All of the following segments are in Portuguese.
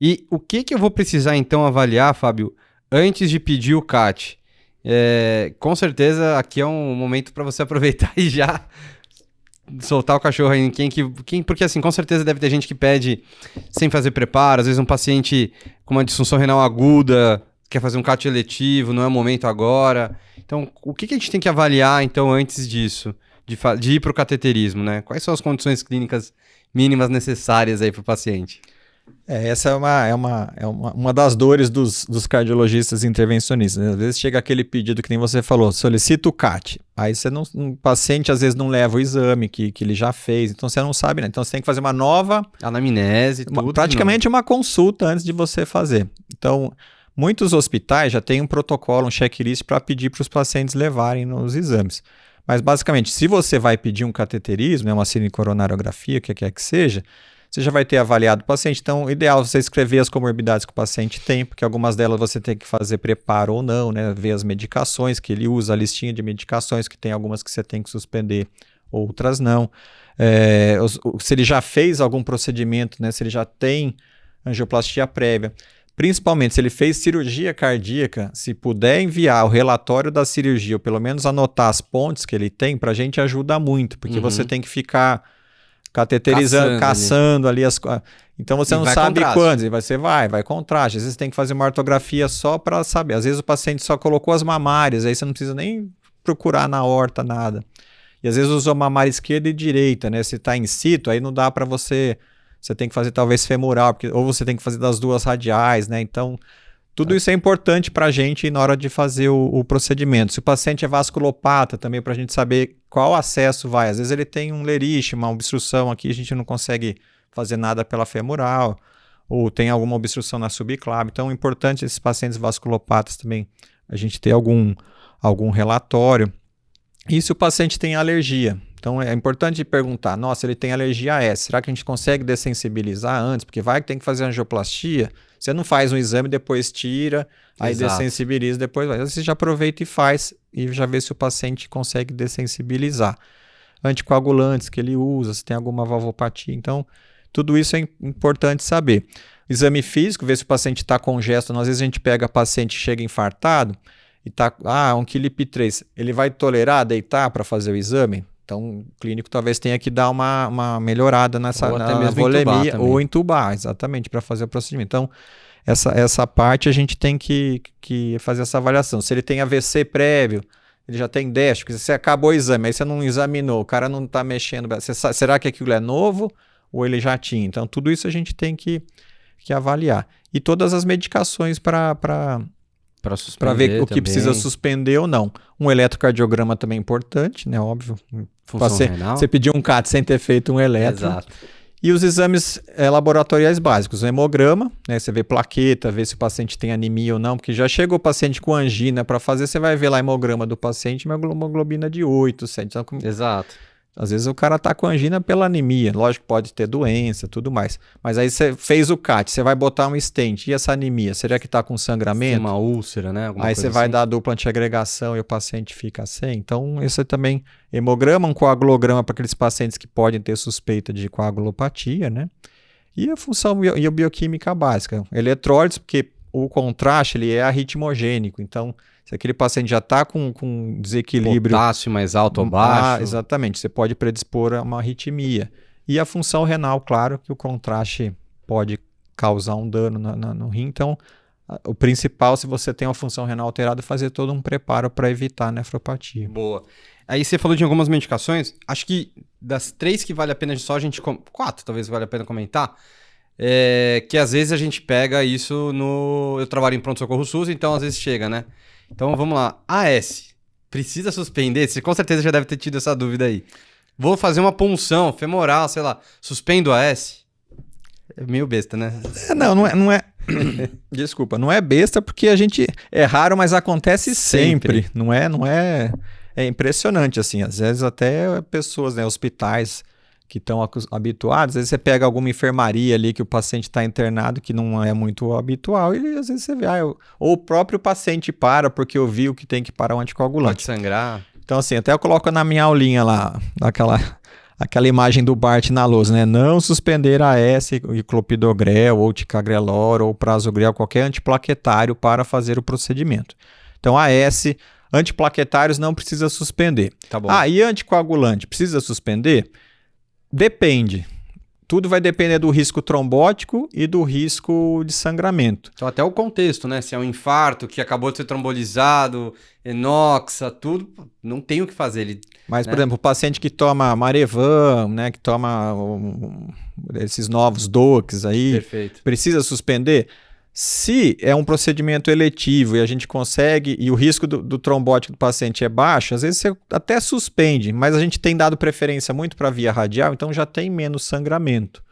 E o que eu vou precisar, então, avaliar, Fábio, antes de pedir o CAT? Com certeza, aqui é um momento para você aproveitar e já soltar o cachorro aí em porque assim, com certeza deve ter gente que pede sem fazer preparo, às vezes um paciente com uma disfunção renal aguda quer fazer um CAT eletivo, não é o momento agora. Então, o que a gente tem que avaliar, então, antes disso, de ir para o cateterismo, né? Quais são as condições clínicas mínimas necessárias aí para o paciente? Essa é uma das dores dos cardiologistas intervencionistas, né? Às vezes chega aquele pedido que nem você falou, solicita o CAT. Aí o paciente às vezes não leva o exame que ele já fez, então você não sabe, né? Então você tem que fazer uma nova anamnese, tudo. Praticamente uma consulta antes de você fazer. Então, muitos hospitais já têm um protocolo, um checklist para pedir para os pacientes levarem nos exames. Mas basicamente, se você vai pedir um cateterismo, né, uma cinecoronariografia, o que quer que seja, você já vai ter avaliado o paciente. Então, o ideal é você escrever as comorbidades que o paciente tem, porque algumas delas você tem que fazer preparo ou não, né? Ver as medicações que ele usa, a listinha de medicações, que tem algumas que você tem que suspender, outras não. Se ele já fez algum procedimento, né? Se ele já tem angioplastia prévia. Principalmente se ele fez cirurgia cardíaca, se puder enviar o relatório da cirurgia, ou pelo menos anotar as pontes que ele tem, para a gente ajuda muito, porque você tem que ficar cateterizando, caçando ali as coisas. Então você não sabe quando, você vai contraste. Às vezes tem que fazer uma ortografia só para saber. Às vezes o paciente só colocou as mamárias, aí você não precisa nem procurar na horta nada. E às vezes usou mamária esquerda e direita, né? Se está in situ, aí não dá para você tem que fazer talvez femoral, ou você tem que fazer das duas radiais, né? Então, tudo isso é importante para a gente na hora de fazer o procedimento. Se o paciente é vasculopata, também para a gente saber qual acesso vai. Às vezes ele tem um lerite, uma obstrução aqui, a gente não consegue fazer nada pela femoral, ou tem alguma obstrução na subclave. Então, é importante esses pacientes vasculopatas também, a gente ter algum relatório. E se o paciente tem alergia? Então, é importante perguntar, nossa, ele tem alergia a S, será que a gente consegue dessensibilizar antes? Porque vai que tem que fazer angioplastia, você não faz um exame, depois tira, aí dessensibiliza, depois vai. Você já aproveita e faz, e já vê se o paciente consegue dessensibilizar. Anticoagulantes que ele usa, se tem alguma valvopatia. Então, tudo isso é importante saber. Exame físico, ver se o paciente está congesto. Às vezes a gente pega paciente que chega infartado e está, 1,3 kg. Ele vai tolerar deitar para fazer o exame? Então, o clínico talvez tenha que dar uma melhorada nessa volemia ou entubar, exatamente, para fazer o procedimento. Então, essa parte a gente tem que fazer essa avaliação. Se ele tem AVC prévio, ele já tem déficit, você acabou o exame, aí você não examinou, o cara não está mexendo. Será que aquilo é novo ou ele já tinha? Então, tudo isso a gente tem que avaliar. E todas as medicações para ver o que precisa suspender ou não. Um eletrocardiograma também é importante, né? Óbvio. Função renal. Você pediu um CAT sem ter feito um eletro. Exato. E os exames laboratoriais básicos. O hemograma, né? Você vê plaqueta, vê se o paciente tem anemia ou não, porque já chega o paciente com angina para fazer, você vai ver lá o hemograma do paciente, uma hemoglobina de 8, 7. Então, exato. Às vezes o cara tá com angina pela anemia, lógico que pode ter doença, tudo mais. Mas aí você fez o CAT, você vai botar um stent, e essa anemia? Será que tá com sangramento? Uma úlcera, né? Aí você vai dar dupla antiagregação e o paciente fica sem. Então, esse é também hemograma, um coagulograma para aqueles pacientes que podem ter suspeita de coagulopatia, né? E a função e a bioquímica básica. Eletrólitos, porque o contraste ele é arritmogênico, então se aquele paciente já está com desequilíbrio... Potássio mais alto ou baixo. Exatamente, você pode predispor a uma arritmia. E a função renal, claro que o contraste pode causar um dano no rim. Então, o principal, se você tem uma função renal alterada, é fazer todo um preparo para evitar a nefropatia. Boa. Aí você falou de algumas medicações. Acho que das 3 que vale a pena só a gente... 4 talvez vale a pena comentar. Que às vezes a gente pega isso no... Eu trabalho em pronto-socorro SUS, então às vezes chega, né? Então vamos lá. AS, precisa suspender? Você com certeza já deve ter tido essa dúvida aí. Vou fazer uma punção femoral, sei lá, suspendo AS? É meio besta, né? Não é... Desculpa, não é besta porque é raro, mas acontece sempre. Não é... É impressionante, assim. Às vezes até pessoas, né, hospitais que estão habituados, às vezes você pega alguma enfermaria ali que o paciente está internado que não é muito habitual e às vezes você vê, ou o próprio paciente para porque eu vi o que tem que parar o anticoagulante. Pode sangrar. Então assim, até eu coloco na minha aulinha lá, aquela imagem do Bart na lousa, né? Não suspender AS e clopidogrel ou ticagrelor ou prasugrel, qualquer antiplaquetário para fazer o procedimento. Então, AS, antiplaquetários não precisa suspender. Tá bom. E anticoagulante, precisa suspender? Depende. Tudo vai depender do risco trombótico e do risco de sangramento. Então até o contexto, né? Se é um infarto que acabou de ser trombolizado, enoxa, tudo, não tem o que fazer. Mas, por exemplo, o paciente que toma Marevan, né, que toma esses novos DOACs aí, Perfeito. precisa suspender? Se é um procedimento eletivo e a gente consegue, e o risco do trombótico do paciente é baixo, às vezes você até suspende, mas a gente tem dado preferência muito para a via radial, então já tem menos sangramento.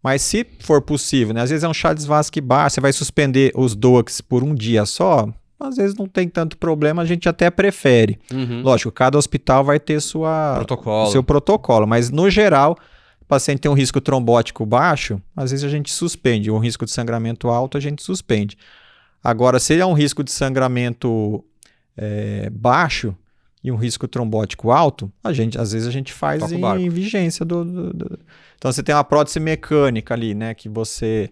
Mas se for possível, né, às vezes é um Chades-Vasque baixo, você vai suspender os DOACs por um dia só, às vezes não tem tanto problema, a gente até prefere. Lógico, cada hospital vai ter o seu protocolo, mas no geral, o paciente tem um risco trombótico baixo, às vezes a gente suspende. Um risco de sangramento alto, a gente suspende. Agora, se é um risco de sangramento baixo e um risco trombótico alto, às vezes a gente faz em vigência. Então, você tem uma prótese mecânica ali, né? Que você...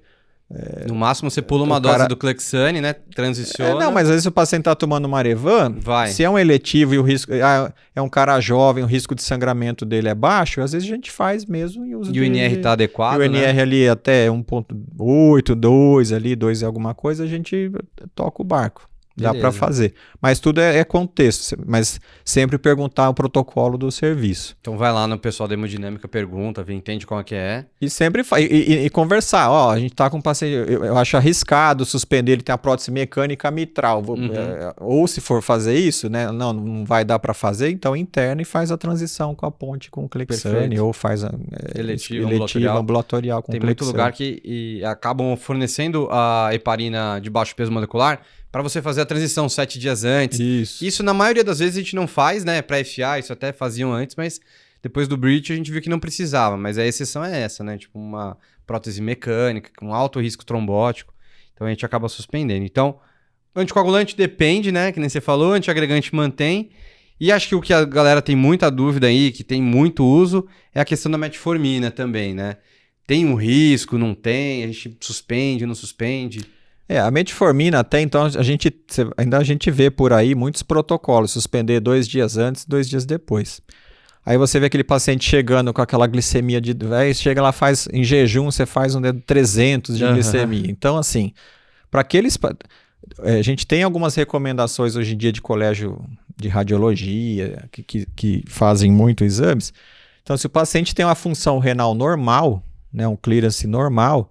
No máximo, você pula uma dose do Clexane, né? Transiciona. Não, mas às vezes o paciente está tomando Marevan, se é um eletivo e o risco é um cara jovem, o risco de sangramento dele é baixo, às vezes a gente faz mesmo e usa. E o NR está adequado, e o NR ali até 1.8, 2 ali, 2 e alguma coisa, a gente toca o barco. Dá para fazer. Mas tudo é contexto. Mas sempre perguntar o protocolo do serviço. Então vai lá no pessoal da hemodinâmica, pergunta, entende como é que é. E sempre e conversar. A gente tá com um paciente, eu acho arriscado suspender, ele tem a prótese mecânica mitral. Ou se for fazer isso, né? Não vai dar para fazer, então interna e faz a transição com a ponte com o Clexane. Ou faz a eletiva ambulatorial com o Clexane. Tem muito lugar que acabam fornecendo a heparina de baixo peso molecular para você fazer a transição 7 dias antes. Isso na maioria das vezes a gente não faz, né? Para FA, isso até faziam antes, mas depois do Breach a gente viu que não precisava. Mas a exceção é essa, né? Tipo uma prótese mecânica com alto risco trombótico. Então a gente acaba suspendendo. Então, anticoagulante depende, né? Que nem você falou, antiagregante mantém. E acho que o que a galera tem muita dúvida aí, que tem muito uso, é a questão da metformina também, né? Tem um risco, não tem? A gente suspende, não suspende? A metformina até então, a gente vê por aí muitos protocolos, suspender 2 dias antes, 2 dias depois. Aí você vê aquele paciente chegando com aquela glicemia chega lá, faz em jejum, você faz 300 de glicemia. Então, assim, para aqueles... a gente tem algumas recomendações hoje em dia de colégio de radiologia, que fazem muito exames. Então, se o paciente tem uma função renal normal, né, um clearance normal,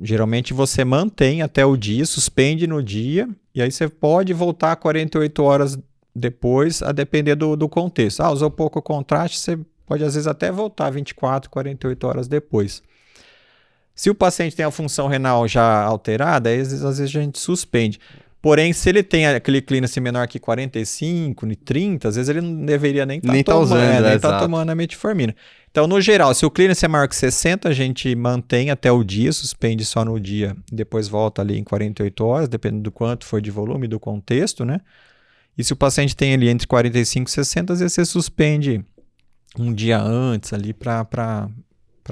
geralmente você mantém até o dia, suspende no dia, e aí você pode voltar 48 horas depois, a depender do contexto. Usou pouco contraste, você pode às vezes até voltar 24, 48 horas depois. Se o paciente tem a função renal já alterada, aí às vezes a gente suspende. Porém, se ele tem aquele clearance menor que 45, 30, às vezes ele não deveria nem estar tomando a metformina. Então, no geral, se o clearance é maior que 60, a gente mantém até o dia, suspende só no dia, depois volta ali em 48 horas, dependendo do quanto for de volume e do contexto, né? E se o paciente tem ali entre 45 e 60, às vezes você suspende um dia antes ali para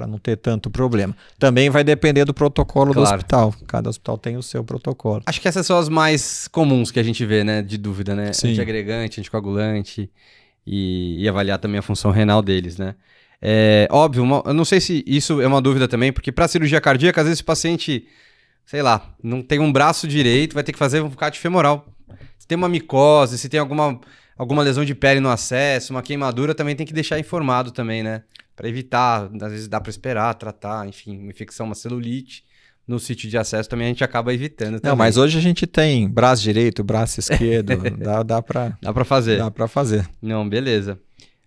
não ter tanto problema. Também vai depender do protocolo do hospital. Cada hospital tem o seu protocolo. Acho que essas são as mais comuns que a gente vê, né? De dúvida, né? Sim. Antiagregante, anticoagulante e avaliar também a função renal deles, né? Óbvio, eu não sei se isso é uma dúvida também, porque para cirurgia cardíaca, às vezes o paciente, sei lá, não tem um braço direito, vai ter que fazer um CAT femoral. Se tem uma micose, se tem alguma lesão de pele no acesso, uma queimadura, também tem que deixar informado também, né? Para evitar, às vezes dá para esperar, tratar, enfim, uma infecção, uma celulite. No sítio de acesso também a gente acaba evitando também. Não, mas hoje a gente tem braço direito, braço esquerdo, dá para fazer. Dá para fazer. Não, beleza.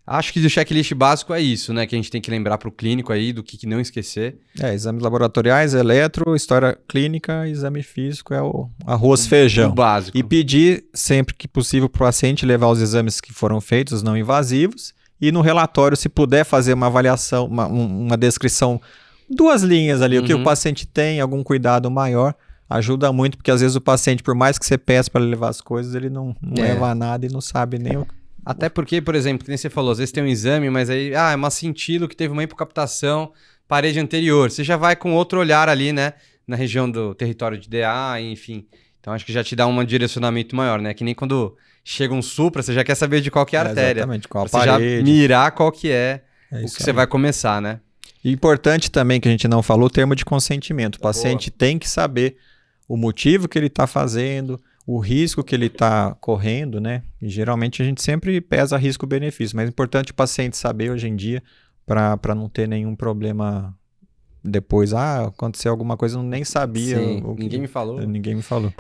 Acho que do checklist básico é isso, né? Que a gente tem que lembrar para o clínico aí, do que não esquecer. Exames laboratoriais, eletro, história clínica, exame físico, é o arroz, feijão. O básico. E pedir, sempre que possível, para o paciente levar os exames que foram feitos, os não invasivos, e no relatório, se puder fazer uma avaliação, uma descrição, 2 linhas ali, o que o paciente tem, algum cuidado maior, ajuda muito, porque às vezes o paciente, por mais que você peça para levar as coisas, ele não leva nada e não sabe nem Até porque, por exemplo, que nem você falou, às vezes tem um exame, mas aí, é uma cintilo que teve uma hipocaptação, parede anterior. Você já vai com outro olhar ali, né? Na região do território de DA, enfim. Então acho que já te dá um direcionamento maior, né? Que nem quando chega um supra, você já quer saber de qual que é a artéria. Exatamente, qual a você já parede. mirar qual que é o isso que você aí. vai começar, né? E importante também, que a gente não falou, o termo de consentimento. O paciente tem que saber o motivo que ele está fazendo, o risco que ele está correndo, né? E geralmente a gente sempre pesa risco-benefício, mas é importante o paciente saber hoje em dia para não ter nenhum problema depois. Aconteceu alguma coisa, eu nem sabia. Sim, ninguém me falou. Ninguém me falou.